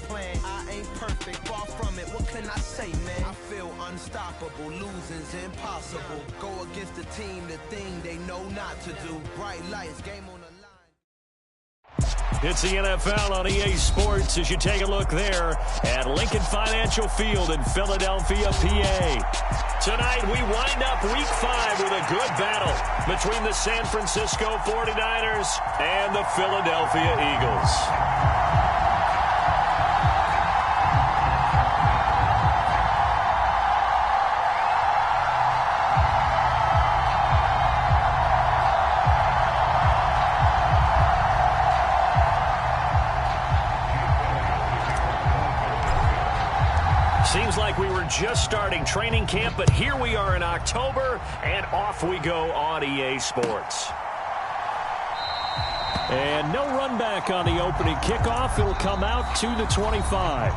plan. I ain't perfect, far from it. What can I say, man? I feel unstoppable. Losing's impossible. Go against the team, the thing they know not to do. Bright lights, game on the line. It's the NFL on EA Sports as you take a look there at Lincoln Financial Field in Philadelphia, PA. Tonight, we wind up Week 5 with a good battle between the San Francisco 49ers and the Philadelphia Eagles. Seems like we were just starting training camp, but here we are in October, and off we go on EA Sports. And no run back on the opening kickoff. It'll come out to the 25.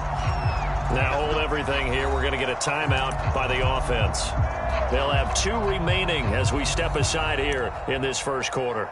Now hold everything here. We're going to get a timeout by the offense. They'll have 2 remaining as we step aside here in this first quarter.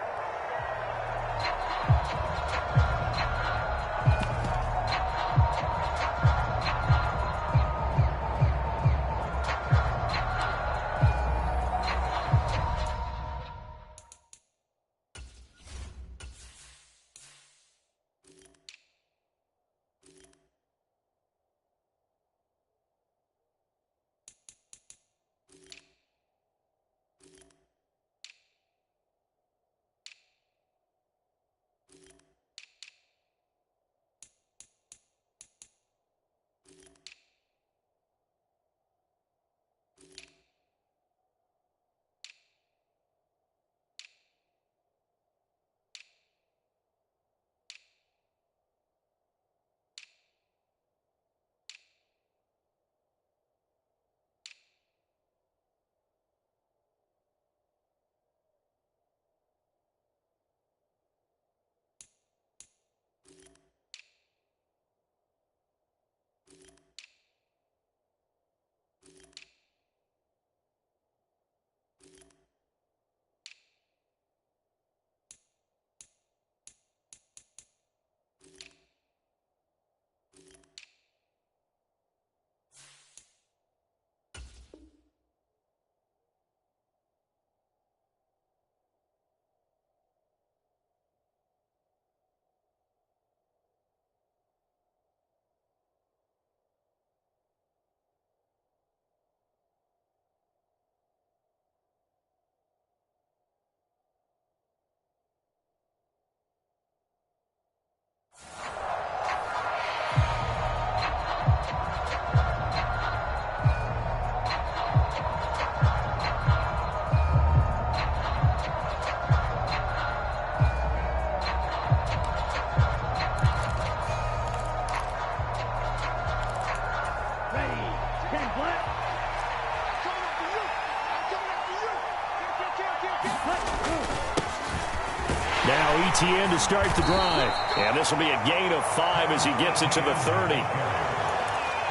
Now ETN to start the drive. And this will be a gain of 5 as he gets it to the 30.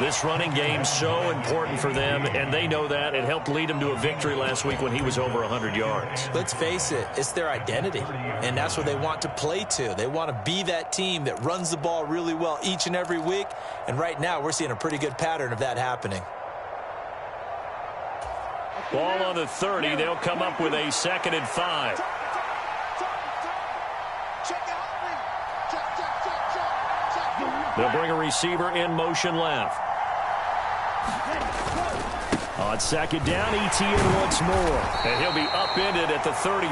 This running game so important for them, and they know that. It helped lead them to a victory last week when he was over 100 yards. Let's face it, it's their identity, and that's what they want to play to. They want to be that team that runs the ball really well each and every week, and right now we're seeing a pretty good pattern of that happening. Ball on the 30. They'll come up with a 2nd and 5. They'll bring a receiver in motion left. On 2nd down, ETN once more. And he'll be upended at the 33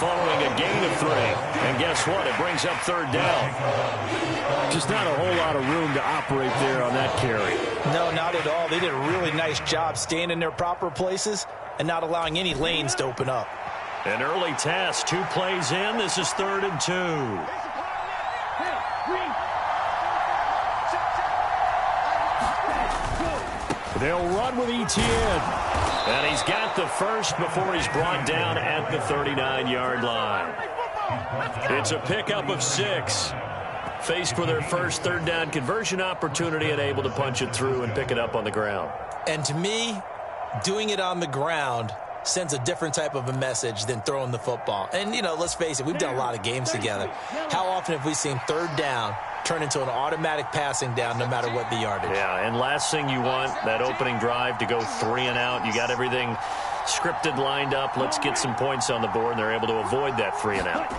following a gain of 3. And guess what? It brings up 3rd down. Just not a whole lot of room to operate there on that carry. No, not at all. They did a really nice job staying in their proper places and not allowing any lanes to open up. An early task. 2 plays in. This is 3rd and 2. They'll run with ETN. And he's got the first before he's brought down at the 39-yard line. It's a pickup of 6. Faced with their first 3rd down conversion opportunity and able to punch it through and pick it up on the ground. And to me, doing it on the ground sends a different type of a message than throwing the football. And, you know, let's face it, we've done a lot of games together. How often have we seen third down turn into an automatic passing down no matter what the yardage? Yeah, and last thing you want, that opening drive to go 3 and out. You got everything scripted, lined up. Let's get some points on the board, and they're able to avoid that 3 and out.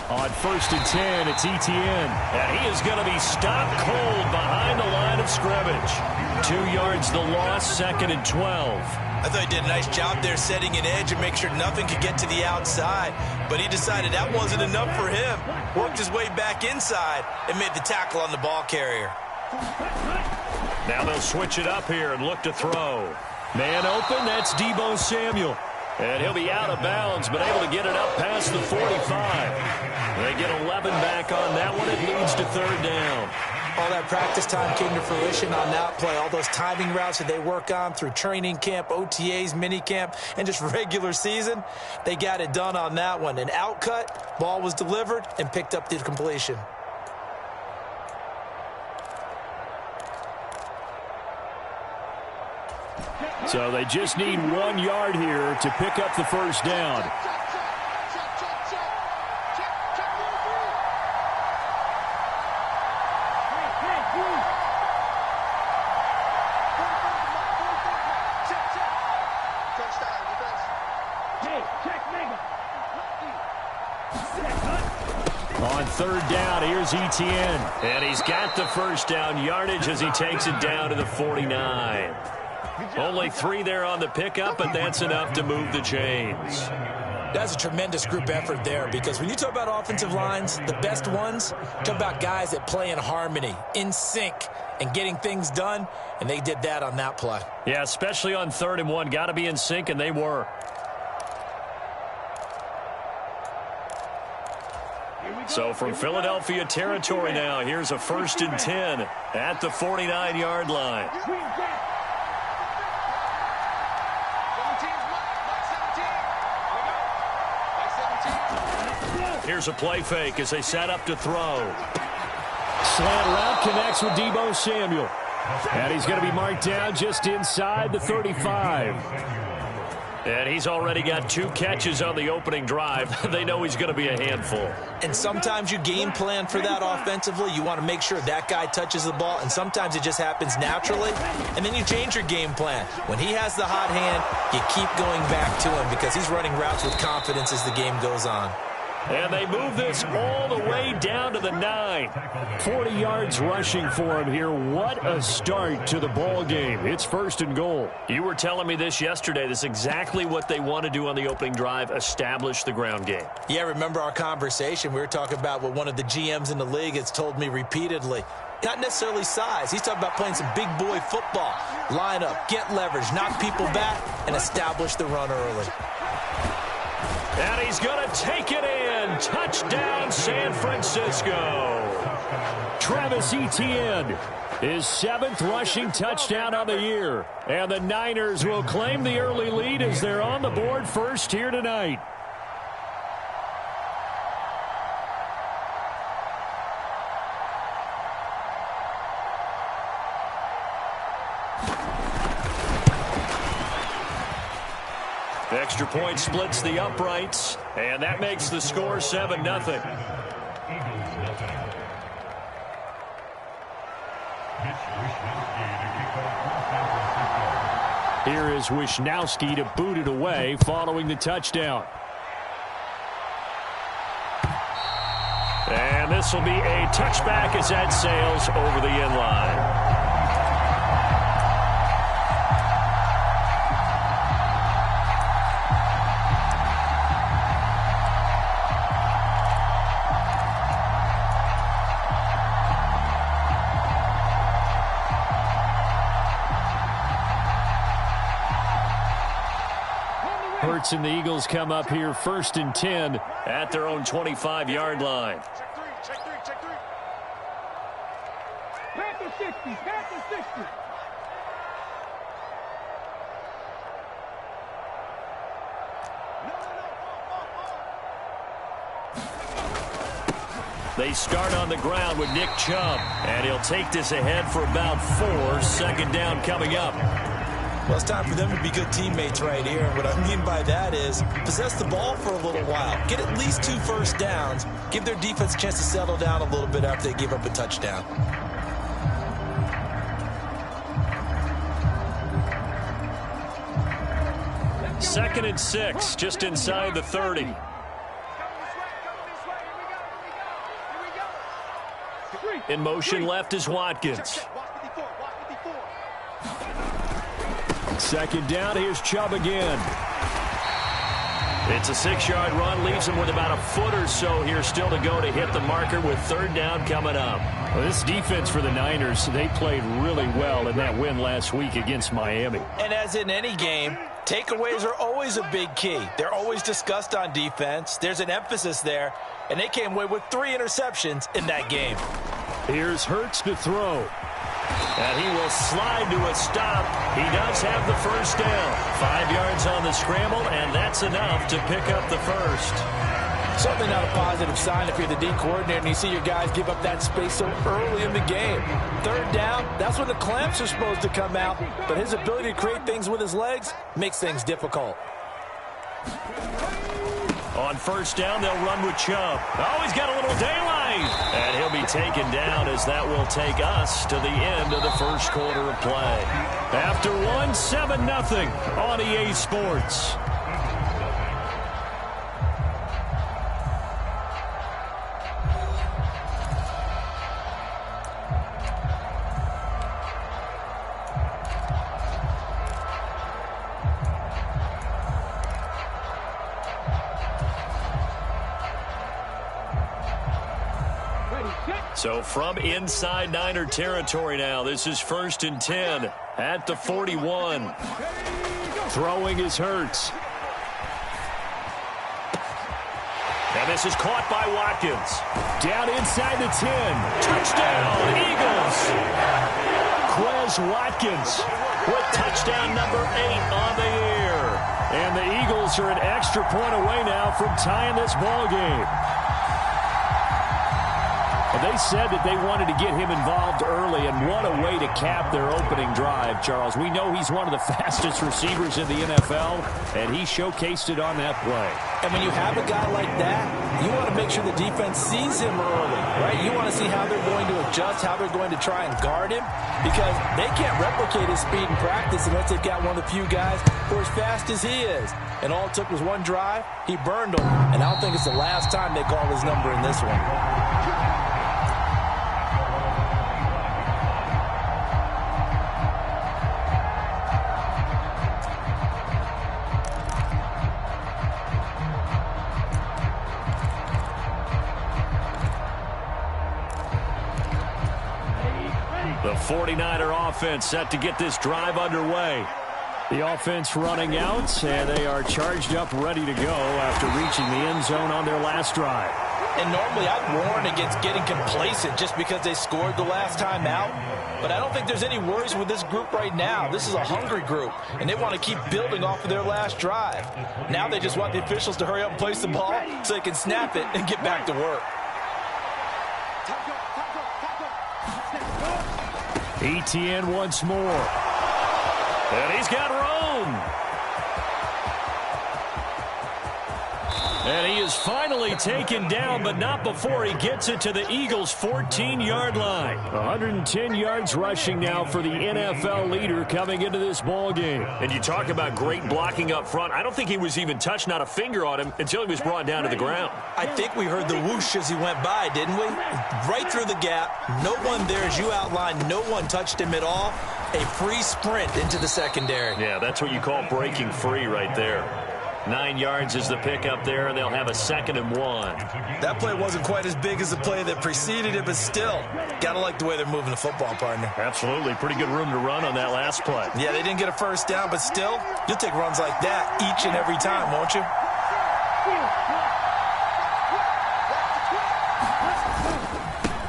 On 1st and 10, it's Etienne. And he is going to be stopped cold behind the line of scrimmage. 2 yards the loss, 2nd and 12. I thought he did a nice job there setting an edge and make sure nothing could get to the outside. But he decided that wasn't enough for him. Worked his way back inside and made the tackle on the ball carrier. Now they'll switch it up here and look to throw. Man open, that's Deebo Samuel. And he'll be out of bounds, but able to get it up past the 45. They get 11 back on that one. It leads to 3rd down. All that practice time came to fruition on that play. All those timing routes that they work on through training camp, OTAs, minicamp, and just regular season, they got it done on that one. An outcut, ball was delivered, and picked up the completion. So they just need 1 yard here to pick up the 1st down. On 3rd down, here's Etienne. And he's got the 1st down yardage as he takes it down to the 49. Only 3 there on the pickup, but that's enough to move the chains. That's a tremendous group effort there, because when you talk about offensive lines, the best ones, talk about guys that play in harmony, in sync, and getting things done, and they did that on that play. Yeah, especially on 3rd and 1. Got to be in sync, and they were. So from Philadelphia territory now, here's a 1st and 10 at the 49-yard line. Here's a play fake as they set up to throw. Slant route connects with Deebo Samuel. And he's going to be marked down just inside the 35. And he's already got 2 catches on the opening drive. They know he's going to be a handful. And sometimes you game plan for that offensively. You want to make sure that guy touches the ball, and sometimes it just happens naturally. And then you change your game plan. When he has the hot hand, you keep going back to him because he's running routes with confidence as the game goes on. And they move this all the way down to the 9. 40 yards rushing for him here. What a start to the ball game. It's 1st and goal. You were telling me this yesterday. This is exactly what they want to do on the opening drive, establish the ground game. Yeah, remember our conversation? We were talking about what one of the GMs in the league has told me repeatedly. Not necessarily size. He's talking about playing some big boy football. Line up, get leverage, knock people back, and establish the run early. And he's going to take it in. Touchdown, San Francisco. Travis Etienne, his 7th rushing touchdown on the year. And the Niners will claim the early lead as they're on the board first here tonight. Extra point splits the uprights, and that makes the score 7-0. Here is Wisnowski to boot it away following the touchdown. And this will be a touchback as that sails over the end line. Hurts and the Eagles come up here 1st and 10 at their own 25-yard line. Check three. Panther 60. They start on the ground with Nick Chubb, and he'll take this ahead for about 4. 2nd down coming up. Well, it's time for them to be good teammates right here. And what I mean by that is possess the ball for a little while. Get at least 2 first downs. Give their defense a chance to settle down a little bit after they give up a touchdown. Second and 6, just inside the 30. In motion left is Watkins. Second down, here's Chubb again. It's a 6-yard run, leaves him with about a foot or so here still to go to hit the marker with third down coming up. Well, this defense for the Niners, they played really well in that win last week against Miami. And as in any game, takeaways are always a big key. They're always discussed on defense. There's an emphasis there, and they came away with 3 interceptions in that game. Here's Hurts to throw. And he will slide to a stop. He does have the first down. 5 yards on the scramble, and that's enough to pick up the first. Certainly not a positive sign if you're the D coordinator and you see your guys give up that space so early in the game. Third down, that's when the clamps are supposed to come out, but his ability to create things with his legs makes things difficult. On first down, they'll run with Chubb. Oh, he's got a little daylight. And he'll be taken down as that will take us to the end of the first quarter of play. After one, 7-0 on EA Sports. So from inside Niner territory now, this is 1st and 10 at the 41. Throwing is Hurts. And this is caught by Watkins. Down inside the 10. Touchdown, Eagles. Quez Watkins With touchdown number 8 on the year. And the Eagles are an extra point away now from tying this ball game. They said that they wanted to get him involved early, and what a way to cap their opening drive, Charles. We know he's one of the fastest receivers in the NFL, and he showcased it on that play. And when you have a guy like that, you want to make sure the defense sees him early, right? You want to see how they're going to adjust, how they're going to try and guard him, because they can't replicate his speed in practice unless they've got one of the few guys who are as fast as he is. And all it took was one drive. He burned them, and I don't think it's the last time they call his number in this one. The 49er offense set to get this drive underway. The offense running out, and they are charged up, ready to go after reaching the end zone on their last drive. And normally I'd warn against getting complacent just because they scored the last time out. But I don't think there's any worries with this group right now. This is a hungry group, and they want to keep building off of their last drive. Now they just want the officials to hurry up and place the ball so they can snap it and get back to work. ETN once more. And he's got room. And he is finally taken down, but not before he gets it to the Eagles' 14-yard line. 110 yards rushing now for the NFL leader coming into this ball game. And you talk about great blocking up front. I don't think he was even touched, not a finger on him, until he was brought down to the ground. I think we heard the whoosh as he went by, didn't we? Right through the gap. No one there, as you outlined. No one touched him at all. A free sprint into the secondary. Yeah, that's what you call breaking free right there. 9 yards is the pickup there, and they'll have a 2nd and 1. That play wasn't quite as big as the play that preceded it, but still, gotta like the way they're moving the football, partner. Absolutely. Pretty good room to run on that last play. Yeah, they didn't get a first down, but still, you'll take runs like that each and every time, won't you?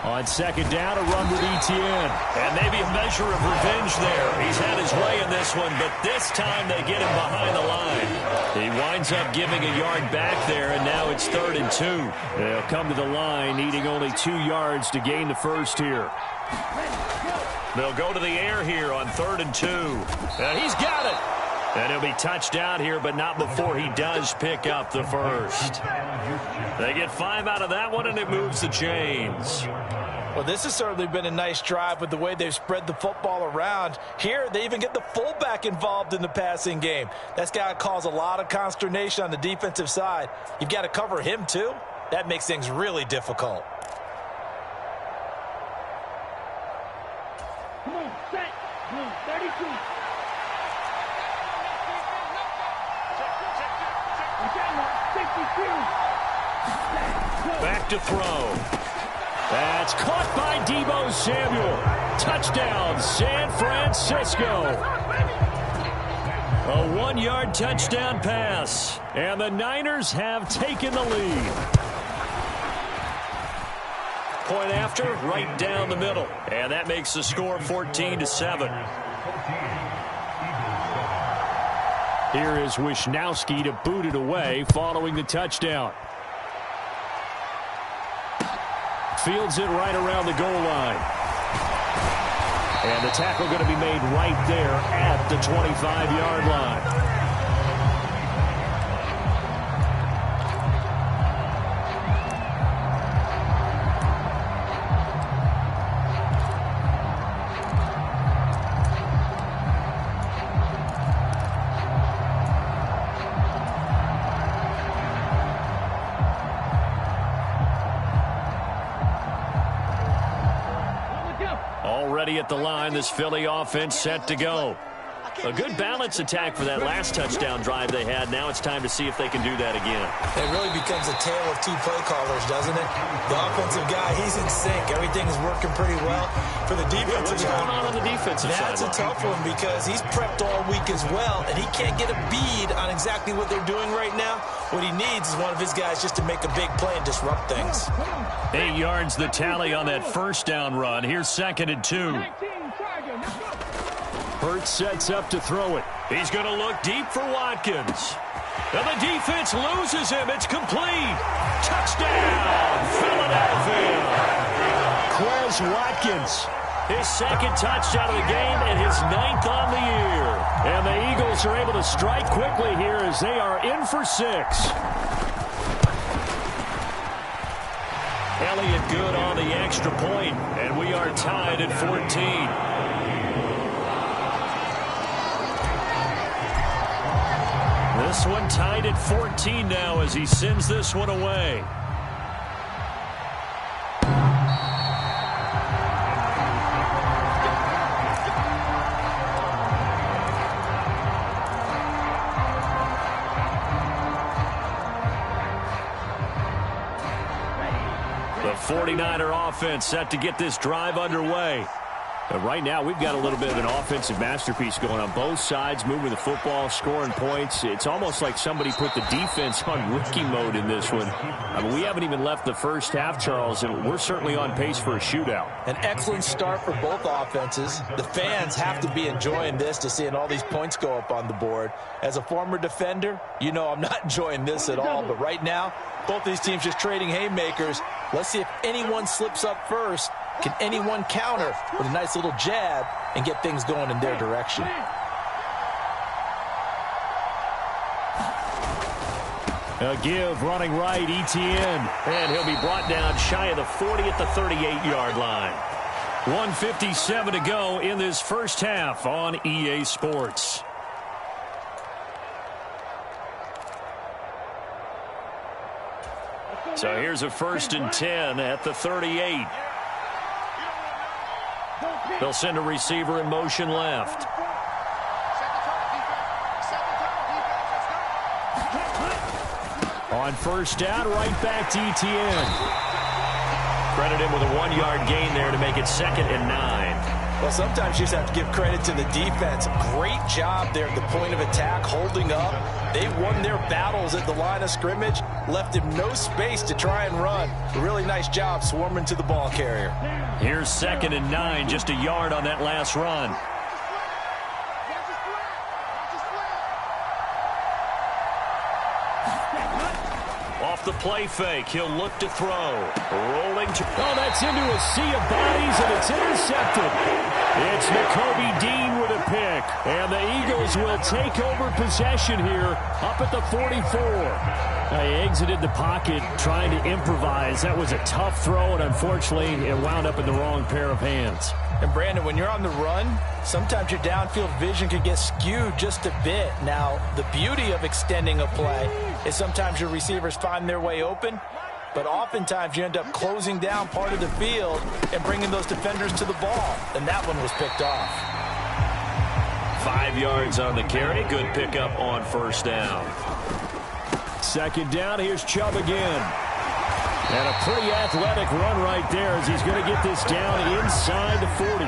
On 2nd down, a run with ETN. And maybe a measure of revenge there. He's had his way in this one, but this time they get him behind the line. He winds up giving a yard back there, and now it's 3rd and 2. They'll come to the line, needing only 2 yards to gain the first here. They'll go to the air here on 3rd and 2. And he's got it. And he'll be touched down here, but not before he does pick up the first. They get 5 out of that one, and it moves the chains. Well, this has certainly been a nice drive with the way they've spread the football around. Here, they even get the fullback involved in the passing game. That's got to cause a lot of consternation on the defensive side. You've got to cover him, too. That makes things really difficult. Come on, set. 32. Back to throw. That's caught by Deebo Samuel. Touchdown, San Francisco. A 1-yard touchdown pass. And the Niners have taken the lead. Point after, right down the middle. And that makes the score 14-7. Here is Wisnowski to boot it away following the touchdown. Fields it right around the goal line. And the tackle going to be made right there at the 25-yard line. Already at the line, this Philly offense set to go. A good balance attack for that last touchdown drive they had. Now it's time to see if they can do that again. It really becomes a tale of two play callers, doesn't it? The offensive guy, he's in sync. Everything is working pretty well. For the defensive What's guy, going on the defensive side? that's a tough one because he's prepped all week as well, and he can't get a bead on exactly what they're doing right now. What he needs is one of his guys just to make a big play and disrupt things. 8 yards the tally on that first down run. Here's 2nd and 2. Hurts sets up to throw it. He's going to look deep for Watkins. And the defense loses him. It's complete. Touchdown, Philadelphia. Quez Watkins. His 2nd touchdown of the game and his 9th on the year. And the Eagles are able to strike quickly here as they are in for 6. Elliott good on the extra point, and we are tied at 14. This one tied at 14 now as he sends this one away. The 49er offense set to get this drive underway. But right now, we've got a little bit of an offensive masterpiece going on both sides, moving the football, scoring points. It's almost like somebody put the defense on rookie mode in this one. I mean, we haven't even left the first half, Charles, and we're certainly on pace for a shootout. An excellent start for both offenses. The fans have to be enjoying this to seeing all these points go up on the board. As a former defender, you know I'm not enjoying this at all. But right now, both these teams just trading haymakers. Let's see if anyone slips up first. Can anyone counter with a nice little jab and get things going in their direction? A give running right, Etienne. And he'll be brought down shy of the 40 at the 38-yard line. 1:57 to go in this first half on EA Sports. So here's a 1st and 10 at the 38. They'll send a receiver in motion left. On first down, right back to Etienne. Credit him with a 1-yard gain there to make it 2nd and 9. Well, sometimes you just have to give credit to the defense. Great job there at the point of attack, holding up. They won their battles at the line of scrimmage, left him no space to try and run. A really nice job swarming to the ball carrier. Here's 2nd and 9, just a yard on that last run. Off the play fake, he'll look to throw. Rolling to... Oh, that's into a sea of bodies, and it's intercepted. It's Nakobe Dean with a pick. And the Eagles will take over possession here up at the 44. He exited the pocket trying to improvise. That was a tough throw, and unfortunately, it wound up in the wrong pair of hands. And Brandon, when you're on the run, sometimes your downfield vision can get skewed just a bit. Now, the beauty of extending a play is sometimes your receivers find their way open, but oftentimes you end up closing down part of the field and bringing those defenders to the ball. And that one was picked off. 5 yards on the carry. Good pickup on first down. Second down, here's Chubb again. And a pretty athletic run right there as he's going to get this down inside the 40.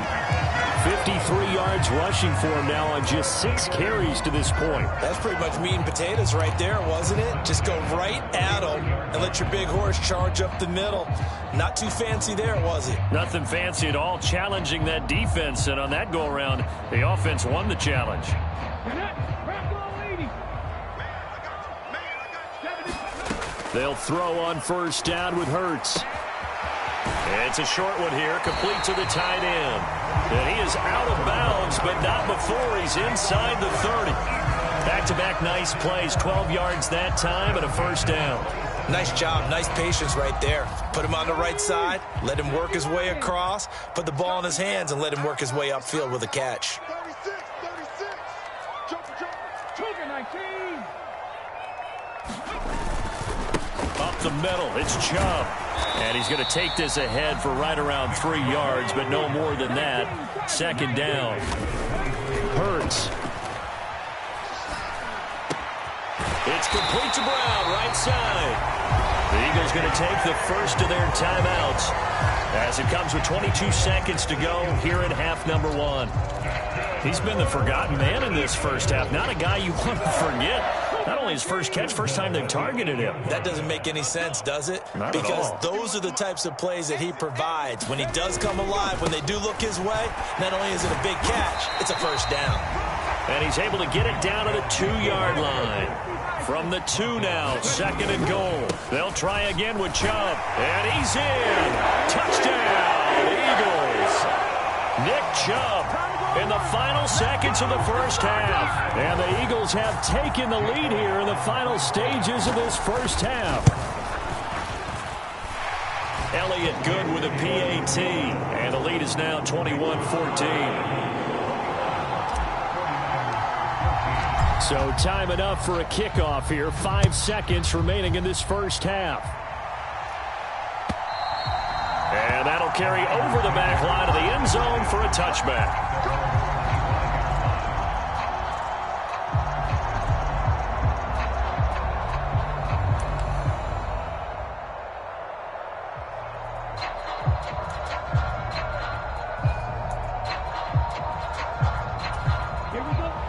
53 yards rushing for him now on just 6 carries to this point. That's pretty much meat and potatoes right there, wasn't it? Just go right at them and let your big horse charge up the middle. Not too fancy there, was it? Nothing fancy at all, challenging that defense. And on that go-around, the offense won the challenge. They'll throw on first down with Hurts. It's a short one here, complete to the tight end. And he is out of bounds, but not before he's inside the 30. Back-to-back nice plays, 12 yards that time and a first down. Nice job, nice patience right there. Put him on the right side, let him work his way across, put the ball in his hands, and let him work his way upfield with a catch. 36. 19. Up the middle, it's Chubb. And he's going to take this ahead for right around 3 yards, but no more than that. Second down. Hurts. It's complete to Brown, right side. The Eagles going to take the first of their timeouts as it comes with 22 seconds to go here in half number 1. He's been the forgotten man in this first half. Not a guy you want to forget. Not only his first catch, first time they've targeted him. That doesn't make any sense, does it? Not because at all. Those are the types of plays that he provides. When he does come alive, when they do look his way, not only is it a big catch, it's a first down. And he's able to get it down to the 2-yard line. From the 2 now, second and goal. They'll try again with Chubb. And he's in. Touchdown, Eagles. Nick Chubb in the final seconds of the first half. And the Eagles have taken the lead here in the final stages of this first half. Elliott good with a PAT. And the lead is now 21-14. So time enough for a kickoff here. 5 seconds remaining in this first half. And that'll carry over the back line of the end zone for a touchback.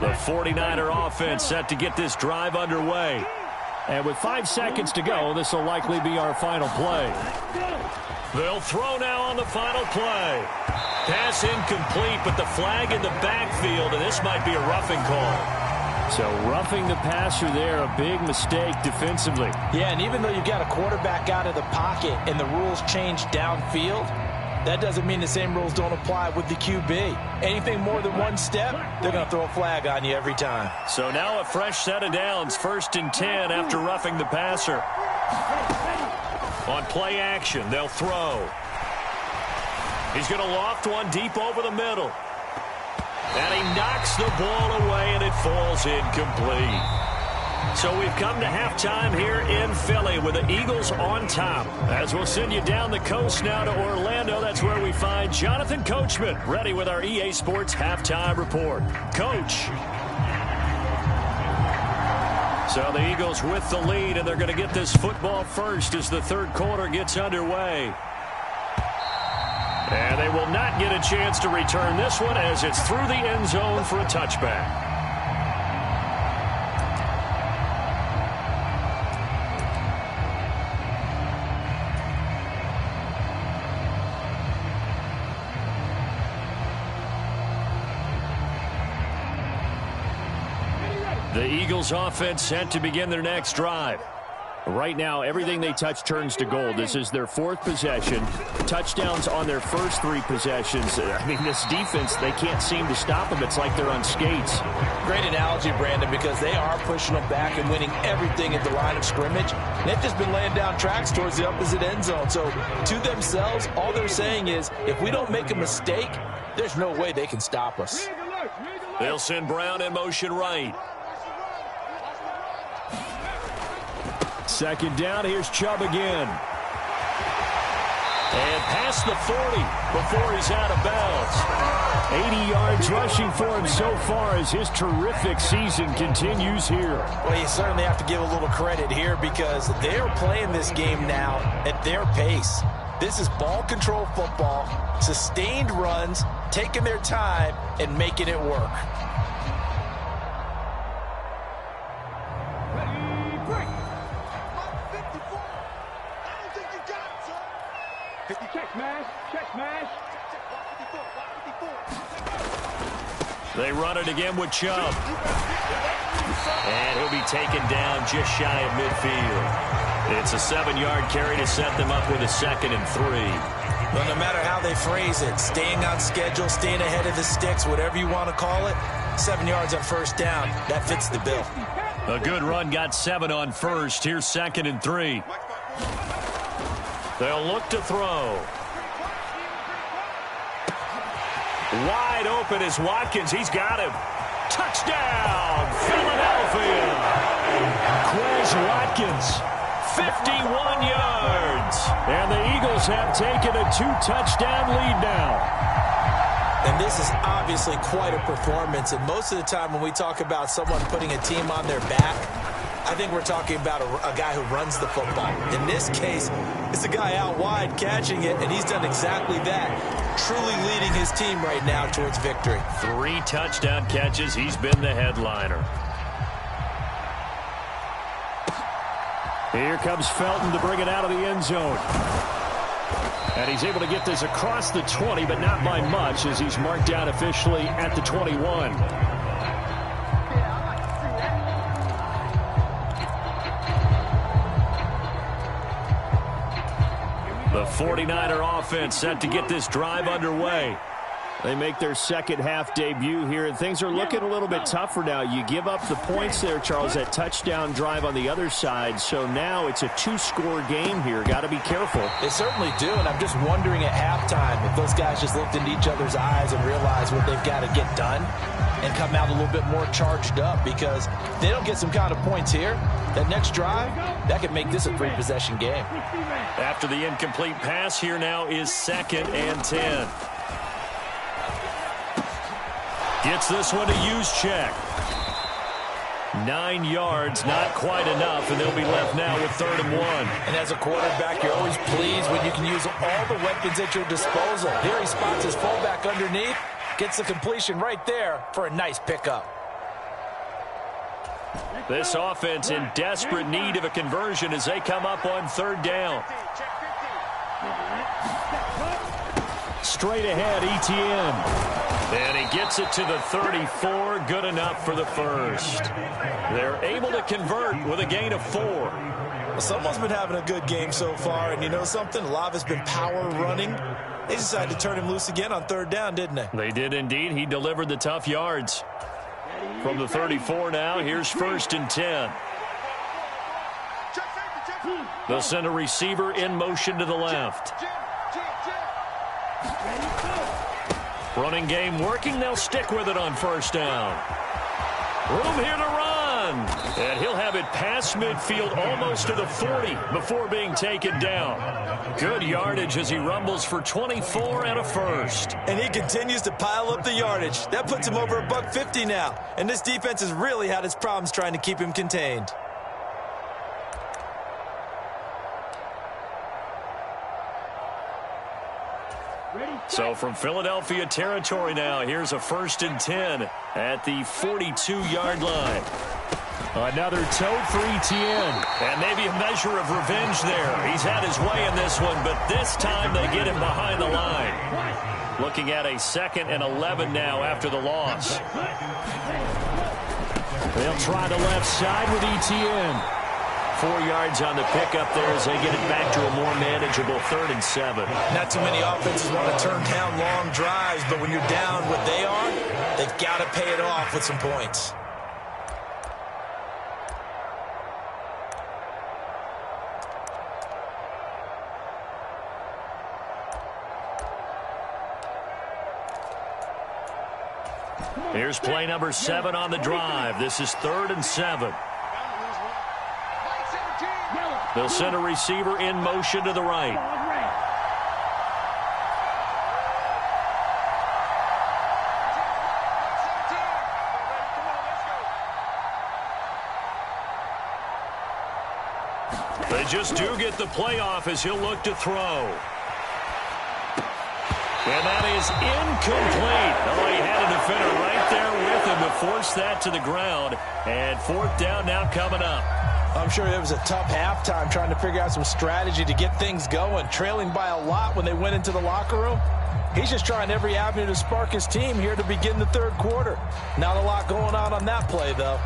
The 49er offense set to get this drive underway. And with 5 seconds to go, this will likely be our final play. They'll throw now on the final play. Pass incomplete, but the flag in the backfield, and this might be a roughing call. So roughing the passer there, a big mistake defensively. Yeah, and even though you've got a quarterback out of the pocket and the rules change downfield, that doesn't mean the same rules don't apply with the QB. Anything more than one step, they're going to throw a flag on you every time. So now a fresh set of downs, 1st and 10 after roughing the passer. On play action, they'll throw. He's going to loft one deep over the middle. And he knocks the ball away, and it falls incomplete. So we've come to halftime here in Philly with the Eagles on top. As we'll send you down the coast now to Orlando, that's where we find Jonathan Coachman ready with our EA Sports halftime report. Coach. So the Eagles with the lead, and they're going to get this football first as the third quarter gets underway. And they will not get a chance to return this one as it's through the end zone for a touchback. The Eagles offense set to begin their next drive. Right now, everything they touch turns to gold. This is their 4th possession. Touchdowns on their first 3 possessions. I mean, this defense, they can't seem to stop them. It's like they're on skates. Great analogy, Brandon, because they are pushing them back and winning everything at the line of scrimmage. They've just been laying down tracks towards the opposite end zone. So to themselves, all they're saying is, if we don't make a mistake, there's no way they can stop us. They'll send Brown in motion right. Second down, here's Chubb again. And past the 40 before he's out of bounds. 80 yards rushing for him so far as his terrific season continues here. Well, you certainly have to give a little credit here because they're playing this game now at their pace. This is ball control football, sustained runs, taking their time, and making it work. They run it again with Chubb. And he'll be taken down just shy of midfield. It's a 7-yard carry to set them up with a 2nd and 3. Well, no matter how they phrase it, staying on schedule, staying ahead of the sticks, whatever you want to call it, 7 yards on first down, that fits the bill. A good run got 7 on first. Here's 2nd and 3. They'll look to throw. Wide open is Watkins. He's got him. Touchdown, Philadelphia. Quez Watkins, 51 yards. and the Eagles have taken a 2-touchdown lead now. And this is obviously quite a performance. And most of the time when we talk about someone putting a team on their back, I think we're talking about a guy who runs the football. In this case, it's a guy out wide catching it, and he's done exactly that, truly leading his team right now towards victory. 3 touchdown catches. He's been the headliner. Here comes Felton to bring it out of the end zone. And he's able to get this across the 20, but not by much, as he's marked down officially at the 21. The 49er offense set to get this drive underway. They make their second half debut here, and things are looking a little bit tougher now. You give up the points there, Charles, that touchdown drive on the other side. So now it's a 2-score game here. Got to be careful. They certainly do, and I'm just wondering at halftime if those guys just looked into each other's eyes and realized what they've got to get done and come out a little bit more charged up, because if they don't get some kind of points here, that next drive, that could make this a 3-possession game. After the incomplete pass, here now is 2nd and 10. Gets this one to use check. 9 yards, not quite enough, and they'll be left now with 3rd and 1. And as a quarterback, you're always pleased when you can use all the weapons at your disposal. Here he spots his fullback underneath, gets the completion right there for a nice pickup. This offense in desperate need of a conversion as they come up on 3rd down. Straight ahead, ETN. And he gets it to the 34. Good enough for the first. They're able to convert with a gain of 4. Well, someone's been having a good game so far, and you know something? A lot of it's been power running. They decided to turn him loose again on 3rd down, didn't they? They did indeed. He delivered the tough yards. From the 34 now, here's 1st and 10. They'll send a receiver in motion to the left. Running game working. They'll stick with it on 1st down. Room here to run. And he'll have it past midfield almost to the 40 before being taken down. Good yardage as he rumbles for 24 and a first. And he continues to pile up the yardage. That puts him over $150 now. And this defense has really had its problems trying to keep him contained. So from Philadelphia territory now, here's a 1st and 10 at the 42-yard line. Another tote for ETN. And maybe a measure of revenge there. He's had his way in this one, but this time they get him behind the line. Looking at a 2nd and 11 now after the loss. They'll try the left side with ETN. 4 yards on the pickup there as they get it back to a more manageable 3rd and 7. Not too many offenses want to turn down long drives, but when you're down what they are, they've got to pay it off with some points. Here's play number 7 on the drive. This is 3rd and 7. They'll send a receiver in motion to the right. They just do get the playoff as he'll look to throw. And that is incomplete. Oh, he had a defender right there with him to force that to the ground. And 4th down now coming up. I'm sure it was a tough halftime trying to figure out some strategy to get things going, trailing by a lot when they went into the locker room. He's just trying every avenue to spark his team here to begin the 3rd quarter. Not a lot going on that play, though.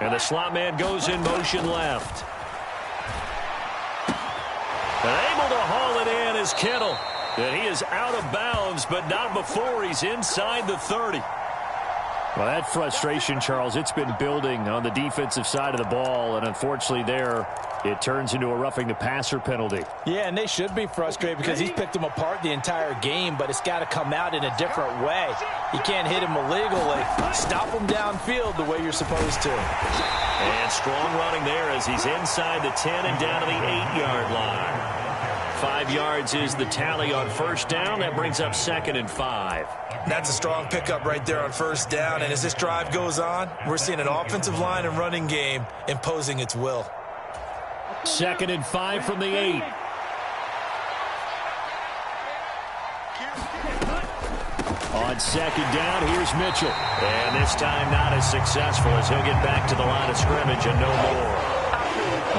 And the slot man goes in motion left. And able to haul it in is Kittle. And he is out of bounds, but not before he's inside the 30. Well, that frustration, Charles, it's been building on the defensive side of the ball. And unfortunately there, it turns into a roughing the passer penalty. Yeah, and they should be frustrated because he's picked them apart the entire game, but it's got to come out in a different way. You can't hit him illegally. Stop him downfield the way you're supposed to. And strong running there as he's inside the 10 and down to the 8-yard line. 5 yards is the tally on 1st down. That brings up 2nd and 5. That's a strong pickup right there on 1st down. And as this drive goes on, we're seeing an offensive line and running game imposing its will. 2nd and 5 from the 8. On 2nd down, here's Mitchell. And this time not as successful as he'll get back to the line of scrimmage and no more.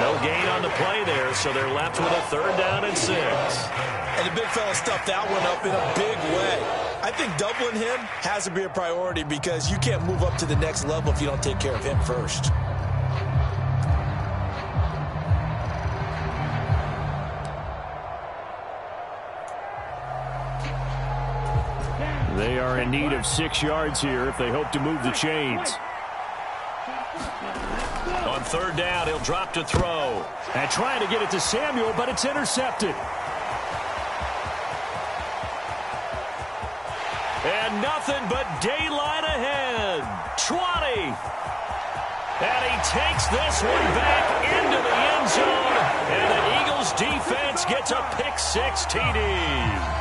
No gain on the play there, so they're left with a 3rd down and 6. And the big fella stuffed that one up in a big way. I think doubling him has to be a priority because you can't move up to the next level if you don't take care of him first. They are in need of 6 yards here if they hope to move the chains. On 3rd down, he'll drop to throw. And trying to get it to Samuel, but it's intercepted. And nothing but daylight ahead. 20. And he takes this one back into the end zone. And the Eagles defense gets a pick-6 TD.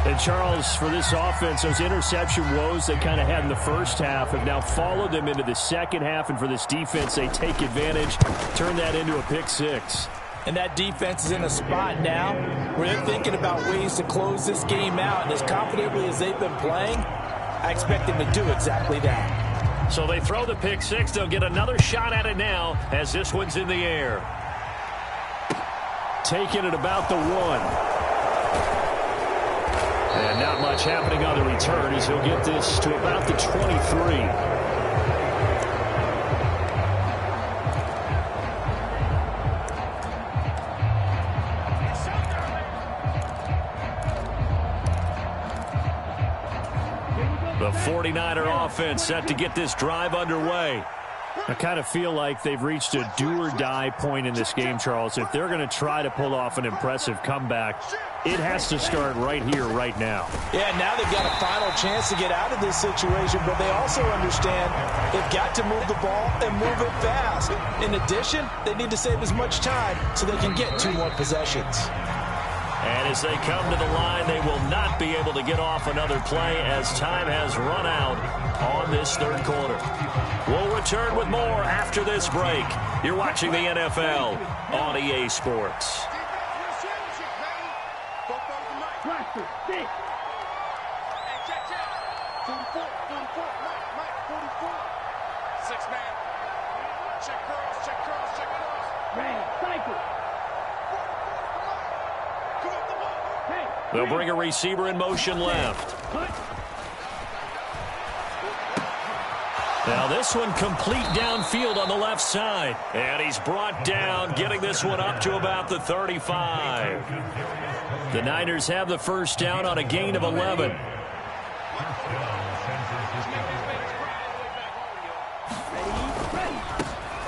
And, Charles, for this offense, those interception woes they kind of had in the first half have now followed them into the second half. And for this defense, they take advantage, turn that into a pick-6. And that defense is in a spot now where they're thinking about ways to close this game out. And as confidently as they've been playing, I expect them to do exactly that. So they throw the pick-6. They'll get another shot at it now as this one's in the air. Taking it about the 1. And not much happening on the return as he'll get this to about the 23. The 49er offense set to get this drive underway. I kind of feel like they've reached a do-or-die point in this game, Charles. If they're going to try to pull off an impressive comeback, it has to start right here, right now. Yeah, now they've got a final chance to get out of this situation, but they also understand they've got to move the ball and move it fast. In addition, they need to save as much time so they can get 2 more possessions. And as they come to the line, they will not be able to get off another play as time has run out on this 3rd quarter. We'll return with more after this break. You're watching the NFL on EA Sports. They'll bring a receiver in motion left. Now this one complete downfield on the left side. And he's brought down, getting this one up to about the 35. The Niners have the first down on a gain of 11.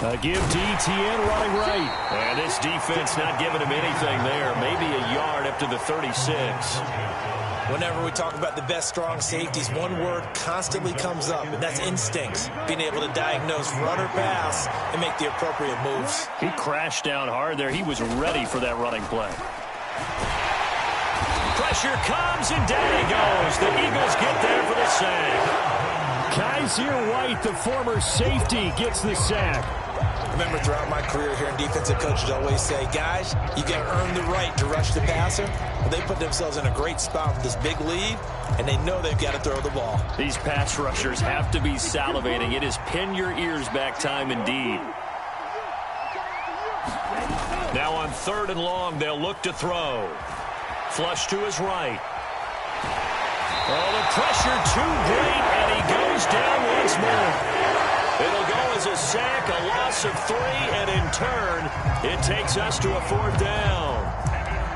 A give to ETN running right. And this defense not giving him anything there. Maybe a yard up to the 36. Whenever we talk about the best strong safeties, one word constantly comes up, and that's instincts. Being able to diagnose run or pass and make the appropriate moves. He crashed down hard there. He was ready for that running play. Pressure comes, and down he goes. The Eagles get there for the sack. Kaiser White, the former safety, gets the sack. Remember, throughout my career here in defensive coaches always say, guys, you got to earn the right to rush the passer. Well, they put themselves in a great spot with this big lead, and they know they've got to throw the ball. These pass rushers have to be salivating. It is pin your ears back time indeed. Now on 3rd and long, they'll look to throw. Flush to his right. Oh, the pressure too great, and he goes down once more. It'll go as a sack, a loss of 3, and in turn, it takes us to a 4th down.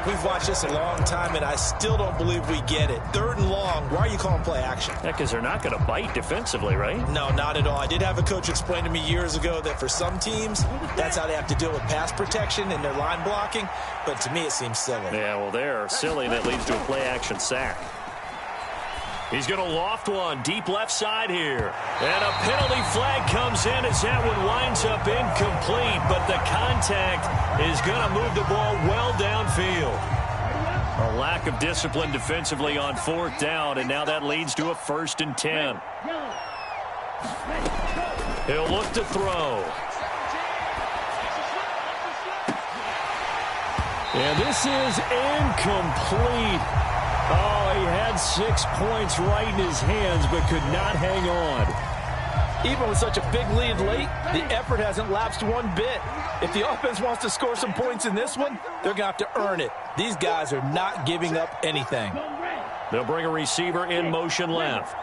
We've watched this a long time, and I still don't believe we get it. 3rd and long, why are you calling play action? Yeah, because they're not going to bite defensively, right? No, not at all. I did have a coach explain to me years ago that for some teams, that's how they have to deal with pass protection and their line blocking, but to me it seems silly. Yeah, well, they're silly, and that leads to a play action sack. He's going to loft one deep left side here. And a penalty flag comes in as that one winds up incomplete. But the contact is going to move the ball well downfield. A lack of discipline defensively on 4th down. And now that leads to a 1st and 10. He'll look to throw. And this is incomplete. Oh, he had 6 points right in his hands, but could not hang on. Even with such a big lead late, the effort hasn't lapsed one bit. If the offense wants to score some points in this one, they're going to have to earn it. These guys are not giving up anything. They'll bring a receiver in motion left.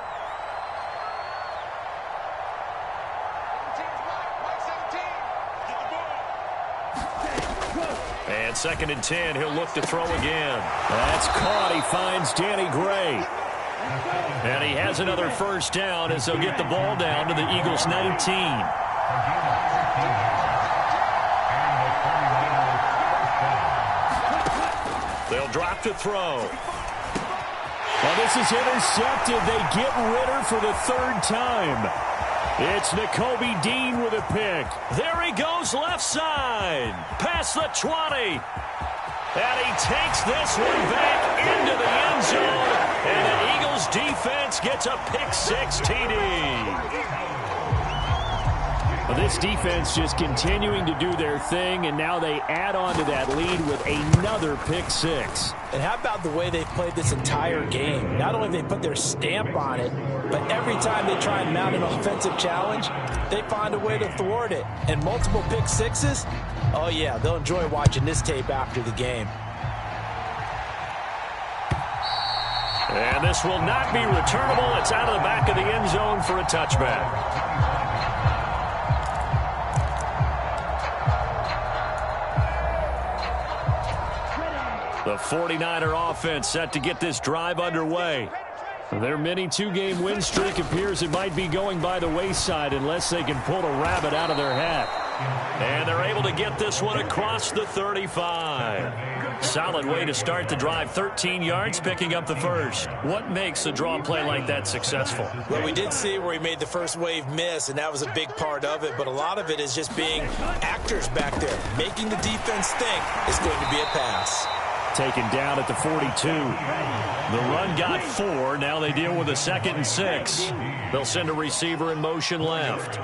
And 2nd and 10, he'll look to throw again. That's caught. He finds Danny Gray. And he has another first down as they'll get the ball down to the Eagles' 19. They'll drop to throw. Well, this is intercepted. They get Ritter for the 3rd time. It's Nakobe Dean with a pick. There he goes left side. Past the 20. And he takes this one back into the end zone. And the Eagles defense gets a pick-6 TD. Well, this defense just continuing to do their thing, and now they add on to that lead with another pick-6. And how about the way they've played this entire game? Not only have they put their stamp on it, but every time they try and mount an offensive challenge, they find a way to thwart it. And multiple pick-6s, oh yeah, they'll enjoy watching this tape after the game. And this will not be returnable. It's out of the back of the end zone for a touchback. The 49er offense set to get this drive underway. Their mini 2-game win streak appears it might be going by the wayside unless they can pull a rabbit out of their hat. And they're able to get this one across the 35. Solid way to start the drive. 13 yards, picking up the first. What makes a draw play like that successful? Well, we did see where he made the first wave miss, and that was a big part of it. But a lot of it is just being actors back there, making the defense think it's going to be a pass. Taken down at the 42. The run got 4. Now they deal with a 2nd and 6. They'll send a receiver in motion left.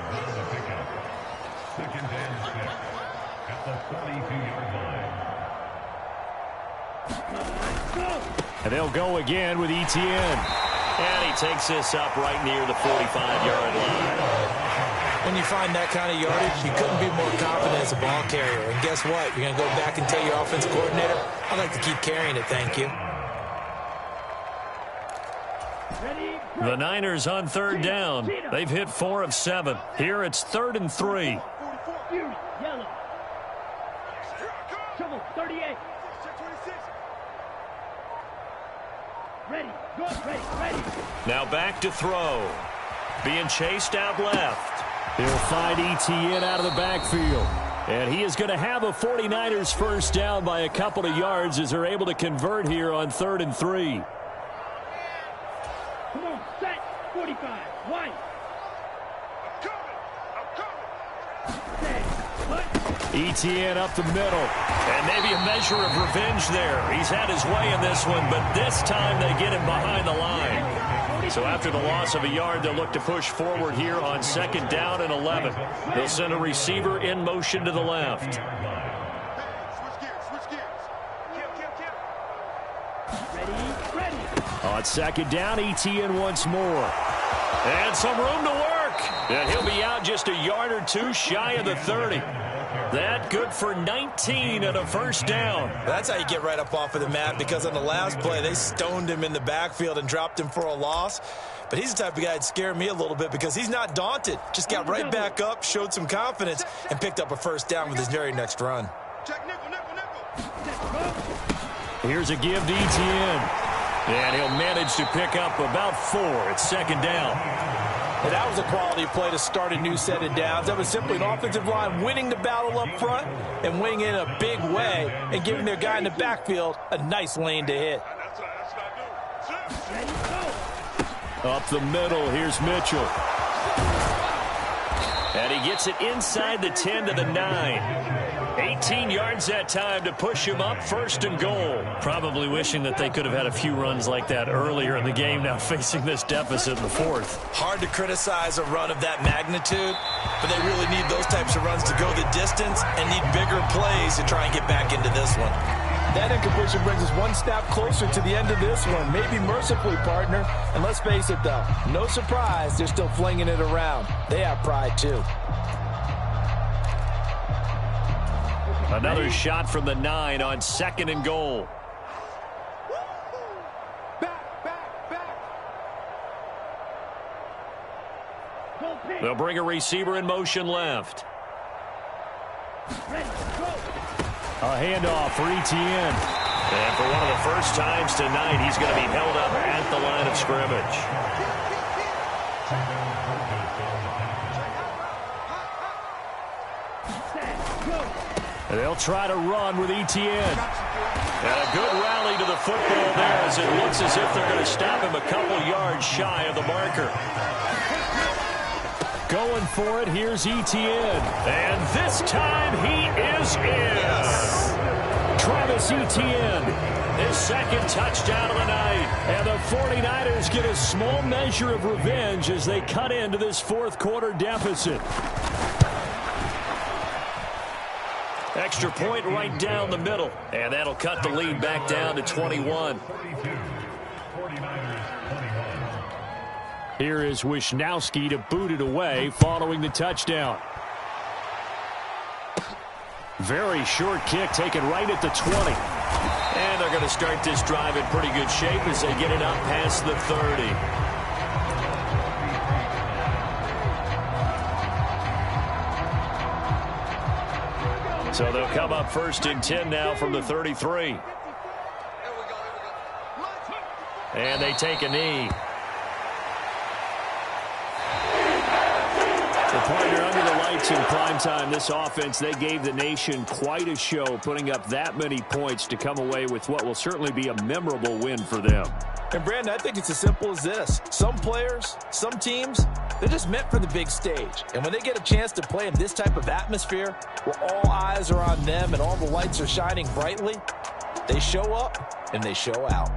And they'll go again with ETN. And he takes this up right near the 45-yard line. When you find that kind of yardage, you couldn't be more confident as a ball carrier. And guess what? You're going to go back and tell your offensive coordinator, I'd like to keep carrying it, thank you. The Niners on third down. They've hit 4 of 7. Here it's 3rd and 3. Yellow. Trouble, 38. Ready. Good. Ready. Now back to throw. Being chased out left. He'll find ETN out of the backfield. And he is going to have a 49ers first down by a couple of yards as they're able to convert here on 3rd and 3. Come on, set. 45. One. ETN up the middle. And maybe a measure of revenge there. He's had his way in this one, but this time they get him behind the line. So after the loss of a yard, they'll look to push forward here on 2nd down and 11. They'll send a receiver in motion to the left. Ready. On 2nd down, ETN once more. And some room to work. And he'll be out just a yard or two shy of the 30. That good for 19 and a first down. That's how you get right up off of the mat, because on the last play, they stoned him in the backfield and dropped him for a loss. But he's the type of guy that'd scare me a little bit because he's not daunted. Just got right back up, showed some confidence, and picked up a first down with his very next run. Here's a give to ETN. And he'll manage to pick up about 4 at 2nd down. And that was a quality play to start a new set of downs. That was simply an offensive line winning the battle up front and winning in a big way and giving their guy in the backfield a nice lane to hit. Up the middle, here's Mitchell. And he gets it inside the 10 to the 9. 18 yards that time to push him up, 1st and goal. Probably wishing that they could have had a few runs like that earlier in the game, now facing this deficit in the 4th. Hard to criticize a run of that magnitude, but they really need those types of runs to go the distance and need bigger plays to try and get back into this one. That incompletion brings us one step closer to the end of this one. Maybe mercifully, partner. And let's face it, though, no surprise, they're still flinging it around. They have pride, too. Another shot from the 9 on 2nd and goal. They'll bring a receiver in motion left. A handoff for ETN. And for one of the first times tonight, he's going to be held up at the line of scrimmage. They'll try to run with ETN. And a good rally to the football there as it looks as if they're going to stop him a couple yards shy of the marker. Going for it, here's ETN. And this time he is in. Travis Etienne, his 2nd touchdown of the night. And the 49ers get a small measure of revenge as they cut into this 4th quarter deficit. Extra point right down the middle. And that'll cut the lead back down to 21. Here is Wisnowski to boot it away following the touchdown. Very short kick taken right at the 20. And they're going to start this drive in pretty good shape as they get it up past the 30. So they'll come up 1st and 10 now from the 33. And they take a knee. The partner under the lights in prime time, this offense, they gave the nation quite a show, putting up that many points to come away with what will certainly be a memorable win for them. And, Brandon, I think it's as simple as this. Some players, some teams, they're just meant for the big stage. And when they get a chance to play in this type of atmosphere where all eyes are on them and all the lights are shining brightly, they show up and they show out.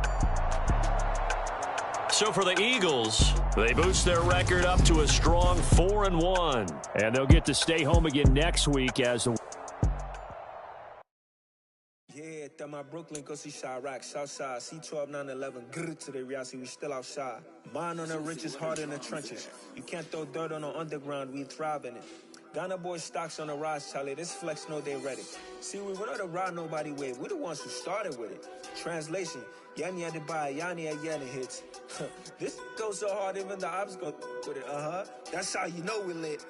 So for the Eagles, they boost their record up to a strong 4-1. And they'll get to stay home again next week as the at my Brooklyn, go see Chirac, Southside, C12, 911, grrr to the reality, we still outside. Mine on the riches, hard in the trenches. You can't throw dirt on the underground, we thrive in it. Ghana boys stocks on the rise, Charlie, this flex know they ready. See, we went on the ride nobody with, we the ones who started with it. Translation, Yanni had to buy, Yanni had Yanni hits. This goes so hard, even the ops go with it, That's how you know we lit.